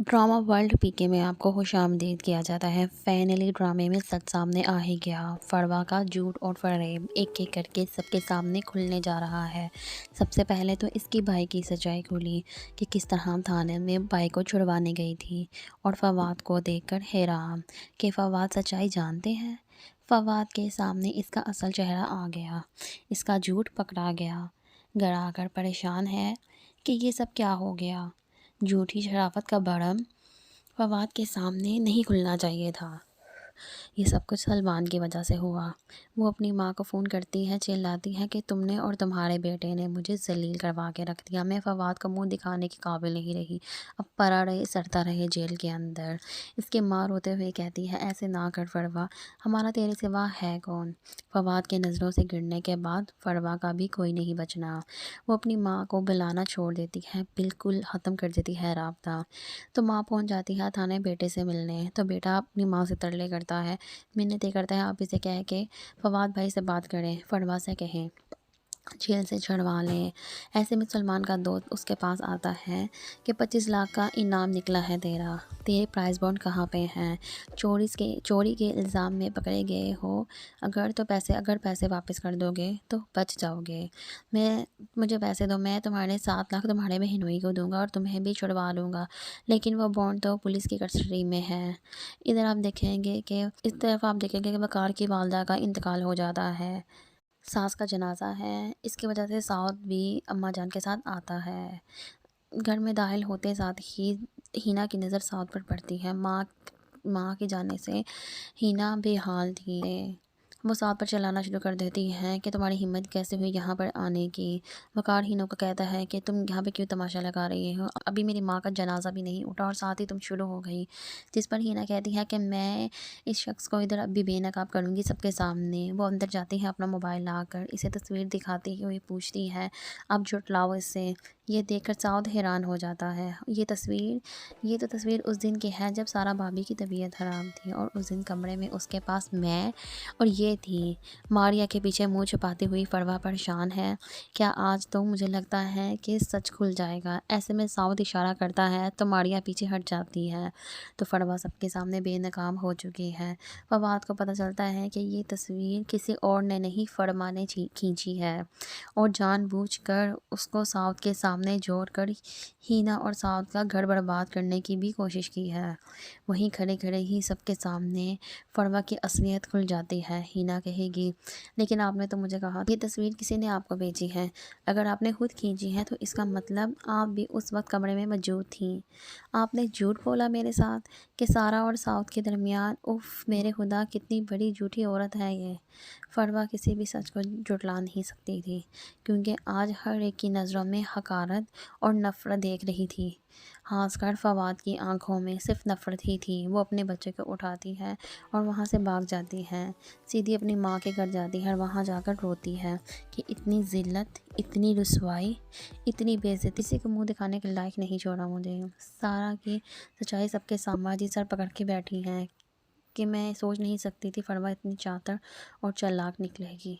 Drama world पीके में आपको खुशामदीद किया जाता है। फाइनली ड्रामे में सच सामने आ ही गया। फड़वा का झूठ और फरेब एक एक करके सबके सामने खुलने जा रहा है। सबसे पहले तो इसकी भाई की सच्चाई खुली कि किस तरह थाने में भाई को छुड़वाने गई थी और फवाद को देखकर हैरान कि फवाद सच्चाई जानते हैं। फवाद के सामने इसका असल चेहरा आ गया। इसका झूठ पकड़ा गया। घर आकर परेशान है कि ये सब क्या हो गया। झूठी शराफत का भरम फवाद के सामने नहीं खुलना चाहिए था। ये सब कुछ सलमान की वजह से हुआ। वो अपनी माँ को फ़ोन करती है, चिल्लाती है कि तुमने और तुम्हारे बेटे ने मुझे ज़लील करवा के रख दिया। मैं फवाद का मुंह दिखाने के काबिल नहीं रही। अब पड़ा रहे सड़ता रहे जेल के अंदर। इसकी माँ रोते हुए कहती है, ऐसे ना कर फड़वा, हमारा तेरे सिवा है कौन। फवाद के नज़रों से गिरने के बाद फड़वा का भी कोई नहीं बचना। वो अपनी माँ को बुलाना छोड़ देती है, बिल्कुल ख़त्म कर देती है राब्ता। तो माँ पहुँच जाती है थाने बेटे से मिलने। तो बेटा अपनी माँ से तरले करता है, मिन्नतें करता है, आप इसे कह के फवाद भाई से बात करें, फड़वा से कहें जेल से छुड़वा लें। ऐसे में सलमान का दोस्त उसके पास आता है कि 25 लाख का इनाम निकला है तेरे प्राइस बॉन्ड कहाँ पे हैं। चोरी के इल्ज़ाम में पकड़े गए हो। अगर पैसे वापस कर दोगे तो बच जाओगे। मुझे पैसे दो, मैं तुम्हारे 7 लाख तुम्हारे बहनोई को दूंगा और तुम्हें भी छुड़वा लूँगा। लेकिन वो बॉन्ड तो पुलिस की कस्टडी में है। इस तरफ आप देखेंगे कि वकार की वालदा का इंतकाल हो जाता है। सास का जनाजा है। इसकी वजह से साउद भी अम्मा जान के साथ आता है। घर में दाखिल होते साथ ही हीना की नज़र साउद पर पड़ती है। माँ के जाने से हीना बेहाल थी। वो साउद पर चलाना शुरू कर देती है कि तुम्हारी हिम्मत कैसे हुई यहाँ पर आने की। वकार हीना को कहता है कि तुम यहाँ पे क्यों तमाशा लगा रही हो, अभी मेरी माँ का जनाजा भी नहीं उठा और साथ ही तुम शुरू हो गई। जिस पर हीना कहती है कि मैं इस शख्स को इधर अभी बेनकाब करूँगी सबके सामने। वो अंदर जाती है, अपना मोबाइल लाकर इसे तस्वीर दिखाती हुई पूछती है, अब जुटलाओ इससे। ये देखकर साउद हैरान हो जाता है। ये तो तस्वीर उस दिन की है जब सारा भाभी की तबीयत ख़राब थी और उस दिन कमरे में उसके पास मैं और ये थी। मारिया के पीछे मुंह छुपाती हुई फड़वा परेशान है। क्या आज तो मुझे लगता है कि सच खुल जाएगा। ऐसे में साउद इशारा करता है तो मारिया पीछे हट जाती है। तो फड़वा सबके सामने बेनकाम हो चुकी है। फवाद को पता चलता है कि ये तस्वीर किसी और ने नहीं, फड़वा ने खींची है और जानबूझकर उसको साउद के सामने जोड़कर हीना और साउद का घर बर्बाद करने की भी कोशिश की है। वहीं खड़े खड़े ही सबके सामने फड़वा की असलियत खुल जाती है। हीना कहेगी, लेकिन आपने तो मुझे कहा ये तस्वीर किसी ने आपको भेजी है। अगर आपने खुद खींची है तो इसका मतलब आप भी उस वक्त कमरे में मौजूद थी। आपने झूठ बोला मेरे साथ कि सारा और साउद के दरमियान। उफ मेरे खुदा, कितनी बड़ी झूठी औरत है ये। फड़वा किसी भी सच को जुटला नहीं सकती थी, क्योंकि आज हर एक की नज़रों में हकारत और नफ़रत देख रही थी। खासकर फवाद की आंखों में सिर्फ नफ़रत ही थी। वो अपने बच्चे को उठाती है और वहाँ से भाग जाती है। सीधी अपनी माँ के घर जाती है और वहाँ जाकर रोती है कि इतनी ज़िल्लत, इतनी रुसवाई, इतनी बेइज्जती, किसी को मुंह दिखाने के लायक नहीं छोड़ा मुझे। सारा की सच्चाई सबके सामने सर पकड़ के बैठी हैं कि मैं सोच नहीं सकती थी फड़वा इतनी चातर और चालाक निकलेगी।